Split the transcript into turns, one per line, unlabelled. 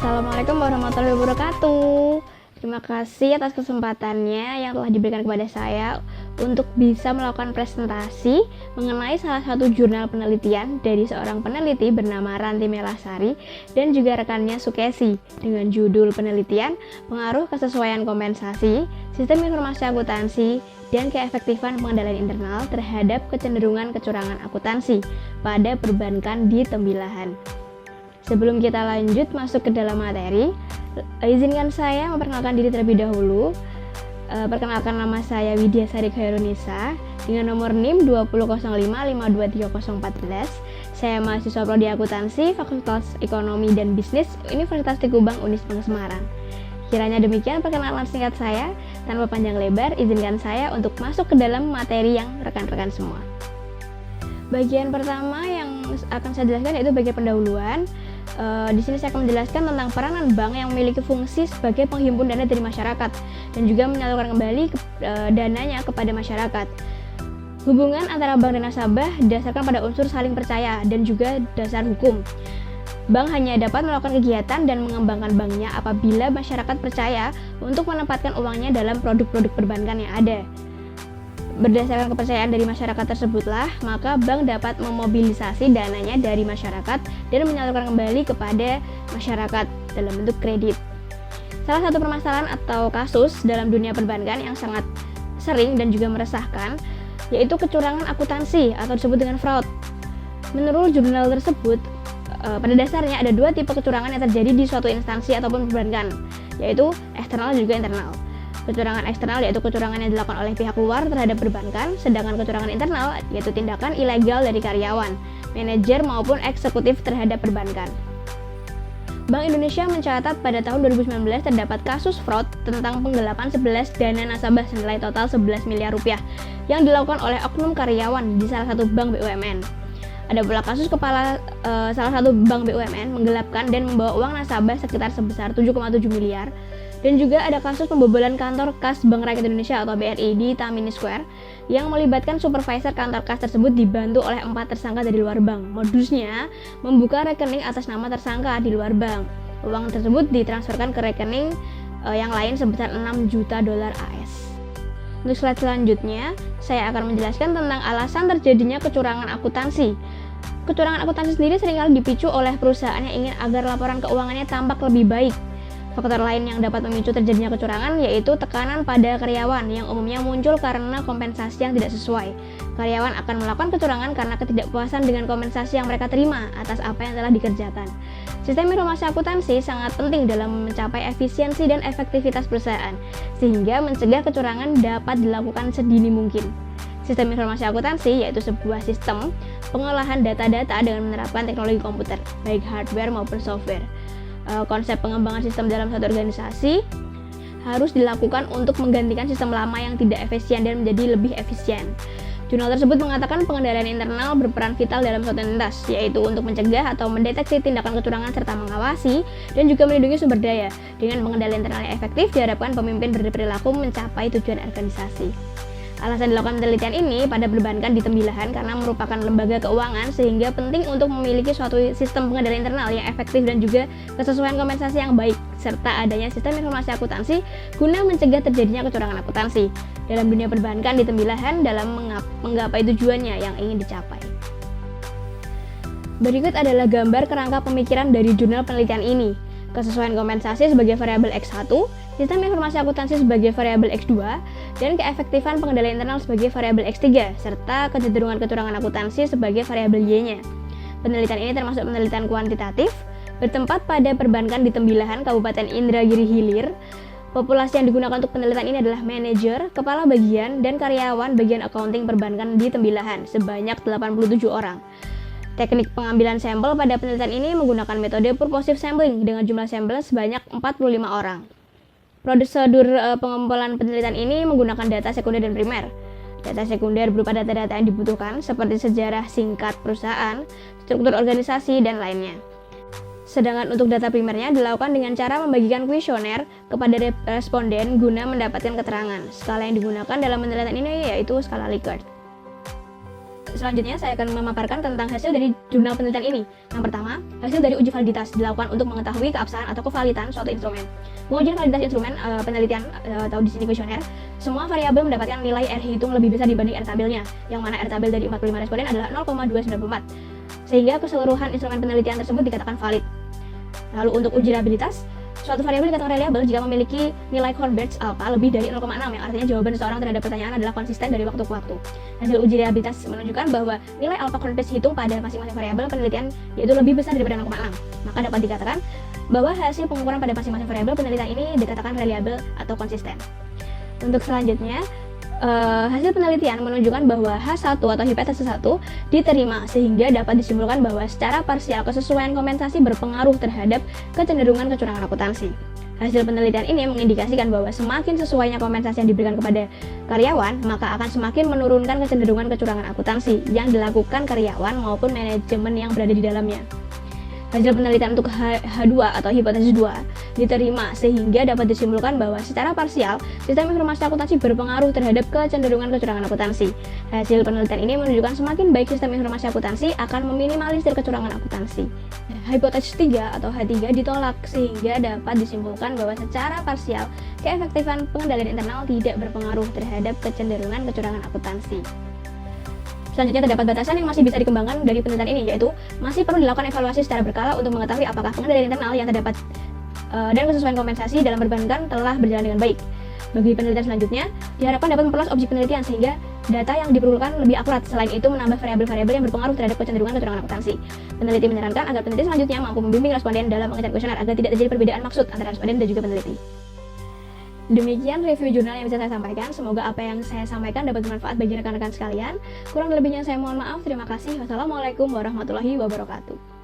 Assalamualaikum warahmatullahi wabarakatuh. Terima kasih atas kesempatannya yang telah diberikan kepada saya untuk bisa melakukan presentasi mengenai salah satu jurnal penelitian dari seorang peneliti bernama Ranti Melasari dan juga rekannya Sukesi dengan judul penelitian Pengaruh Kesesuaian Kompensasi, Sistem Informasi Akuntansi, dan Keefektifan Pengendalian Internal terhadap Kecenderungan Kecurangan Akuntansi pada Perbankan di Tembilahan. Sebelum kita lanjut masuk ke dalam materi, izinkan saya memperkenalkan diri terlebih dahulu. Perkenalkan, nama saya Widya Sari Khairunisa dengan nomor NIM 20055230414. Saya mahasiswa Prodi Akuntansi Fakultas Ekonomi dan Bisnis Universitas Teguh Bang Unisbank Semarang. Kiranya demikian perkenalan singkat saya, tanpa panjang lebar, izinkan saya untuk masuk ke dalam materi yang rekan-rekan semua. Bagian pertama yang akan saya jelaskan yaitu bagian pendahuluan. Di sini saya akan menjelaskan tentang peranan bank yang memiliki fungsi sebagai penghimpun dana dari masyarakat dan juga menyalurkan kembali dananya kepada masyarakat. Hubungan antara bank dan nasabah didasarkan pada unsur saling percaya dan juga dasar hukum. Bank hanya dapat melakukan kegiatan dan mengembangkan banknya apabila masyarakat percaya untuk menempatkan uangnya dalam produk-produk perbankan yang ada. Berdasarkan kepercayaan dari masyarakat tersebutlah, maka bank dapat memobilisasi dananya dari masyarakat dan menyalurkan kembali kepada masyarakat dalam bentuk kredit. Salah satu permasalahan atau kasus dalam dunia perbankan yang sangat sering dan juga meresahkan yaitu kecurangan akuntansi atau disebut dengan fraud. Menurut jurnal tersebut, pada dasarnya ada dua tipe kecurangan yang terjadi di suatu instansi ataupun perbankan, yaitu eksternal dan juga internal. Kecurangan eksternal yaitu kecurangan yang dilakukan oleh pihak luar terhadap perbankan, sedangkan kecurangan internal yaitu tindakan ilegal dari karyawan, manajer maupun eksekutif terhadap perbankan. Bank Indonesia mencatat pada tahun 2019 terdapat kasus fraud tentang penggelapan 11 dana nasabah senilai total 11 miliar rupiah yang dilakukan oleh oknum karyawan di salah satu bank BUMN. Ada pula kasus kepala salah satu bank BUMN menggelapkan dan membawa uang nasabah sekitar sebesar 7,7 miliar. Dan juga ada kasus pembobolan kantor kas Bank Rakyat Indonesia atau BRI di Tamini Square yang melibatkan supervisor kantor kas tersebut dibantu oleh 4 tersangka dari luar bank. Modusnya membuka rekening atas nama tersangka di luar bank. Uang tersebut ditransferkan ke rekening yang lain sebesar 6 juta dolar AS. Untuk slide selanjutnya, saya akan menjelaskan tentang alasan terjadinya kecurangan akuntansi. Kecurangan akuntansi sendiri seringkali dipicu oleh perusahaan yang ingin agar laporan keuangannya tampak lebih baik. Faktor lain yang dapat memicu terjadinya kecurangan yaitu tekanan pada karyawan yang umumnya muncul karena kompensasi yang tidak sesuai. Karyawan akan melakukan kecurangan karena ketidakpuasan dengan kompensasi yang mereka terima atas apa yang telah dikerjakan. Sistem informasi akuntansi sangat penting dalam mencapai efisiensi dan efektivitas perusahaan, sehingga mencegah kecurangan dapat dilakukan sedini mungkin. Sistem informasi akuntansi yaitu sebuah sistem pengolahan data-data dengan menerapkan teknologi komputer, baik hardware maupun software. Konsep pengembangan sistem dalam satu organisasi harus dilakukan untuk menggantikan sistem lama yang tidak efisien dan menjadi lebih efisien. Jurnal tersebut mengatakan pengendalian internal berperan vital dalam suatu entitas, yaitu untuk mencegah atau mendeteksi tindakan kecurangan serta mengawasi dan juga melindungi sumber daya. Dengan pengendalian internal yang efektif, diharapkan pemimpin berperilaku mencapai tujuan organisasi. Alasan dilakukan penelitian ini pada perbankan di Tembilahan karena merupakan lembaga keuangan sehingga penting untuk memiliki suatu sistem pengendalian internal yang efektif dan juga kesesuaian kompensasi yang baik serta adanya sistem informasi akuntansi guna mencegah terjadinya kecurangan akuntansi dalam dunia perbankan di Tembilahan dalam menggapai tujuannya yang ingin dicapai. Berikut adalah gambar kerangka pemikiran dari jurnal penelitian ini. Kesesuaian kompensasi sebagai variabel X1, sistem informasi akuntansi sebagai variabel X2, dan keefektifan pengendalian internal sebagai variabel X3, serta kecenderungan kecurangan akuntansi sebagai variabel Y-nya. Penelitian ini termasuk penelitian kuantitatif, bertempat pada perbankan di Tembilahan, Kabupaten Indragiri Hilir. Populasi yang digunakan untuk penelitian ini adalah manajer, kepala bagian, dan karyawan bagian accounting perbankan di Tembilahan, sebanyak 87 orang. Teknik pengambilan sampel pada penelitian ini menggunakan metode purposive sampling dengan jumlah sampel sebanyak 45 orang. Prosedur pengumpulan penelitian ini menggunakan data sekunder dan primer. Data sekunder berupa data-data yang dibutuhkan seperti sejarah singkat perusahaan, struktur organisasi, dan lainnya. Sedangkan untuk data primernya dilakukan dengan cara membagikan kuesioner kepada responden guna mendapatkan keterangan. Skala yang digunakan dalam penelitian ini yaitu skala Likert. Selanjutnya saya akan memaparkan tentang hasil dari jurnal penelitian ini. Yang pertama, hasil dari uji validitas dilakukan untuk mengetahui keabsahan atau kevalidan suatu instrumen. Pengujian validitas instrumen penelitian atau di sini kuesioner, semua variabel mendapatkan nilai R hitung lebih besar dibanding R tabelnya, yang mana R tabel dari 45 responden adalah 0,294, sehingga keseluruhan instrumen penelitian tersebut dikatakan valid. Lalu untuk uji reliabilitas, suatu variabel dikatakan reliable jika memiliki nilai Hornberg alpha lebih dari 0,6, yang artinya jawaban seseorang terhadap pertanyaan adalah konsisten dari waktu ke waktu. Hasil uji reliabilitas menunjukkan bahwa nilai alpha Hornberg hitung pada masing-masing variabel penelitian yaitu lebih besar daripada 0,6. Maka dapat dikatakan bahwa hasil pengukuran pada masing-masing variabel penelitian ini dikatakan reliable atau konsisten. Untuk selanjutnya, hasil penelitian menunjukkan bahwa H1 atau hipotesis 1 diterima sehingga dapat disimpulkan bahwa secara parsial kesesuaian kompensasi berpengaruh terhadap kecenderungan kecurangan akuntansi. Hasil penelitian ini mengindikasikan bahwa semakin sesuainya kompensasi yang diberikan kepada karyawan, maka akan semakin menurunkan kecenderungan kecurangan akuntansi yang dilakukan karyawan maupun manajemen yang berada di dalamnya. Hasil penelitian untuk H2 atau hipotesis 2 diterima sehingga dapat disimpulkan bahwa secara parsial sistem informasi akuntansi berpengaruh terhadap kecenderungan kecurangan akuntansi. Hasil penelitian ini menunjukkan semakin baik sistem informasi akuntansi akan meminimalisir kecurangan akuntansi. Hipotesis 3 atau H3 ditolak sehingga dapat disimpulkan bahwa secara parsial keefektifan pengendalian internal tidak berpengaruh terhadap kecenderungan kecurangan akuntansi. Selanjutnya terdapat batasan yang masih bisa dikembangkan dari penelitian ini, yaitu masih perlu dilakukan evaluasi secara berkala untuk mengetahui apakah pengendalian internal yang terdapat dan kesesuaian kompensasi dalam perbankan telah berjalan dengan baik. Bagi penelitian selanjutnya, diharapkan dapat memperluas objek penelitian sehingga data yang diperlukan lebih akurat. Selain itu, menambah variabel-variabel yang berpengaruh terhadap kecenderungan kecurangan akuntansi. Peneliti menyarankan agar peneliti selanjutnya mampu membimbing responden dalam mengejar kuesioner agar tidak terjadi perbedaan maksud antara responden dan juga peneliti. Demikian review jurnal yang bisa saya sampaikan. Semoga apa yang saya sampaikan dapat bermanfaat bagi rekan-rekan sekalian. Kurang lebihnya saya mohon maaf. Terima kasih. Wassalamualaikum warahmatullahi wabarakatuh.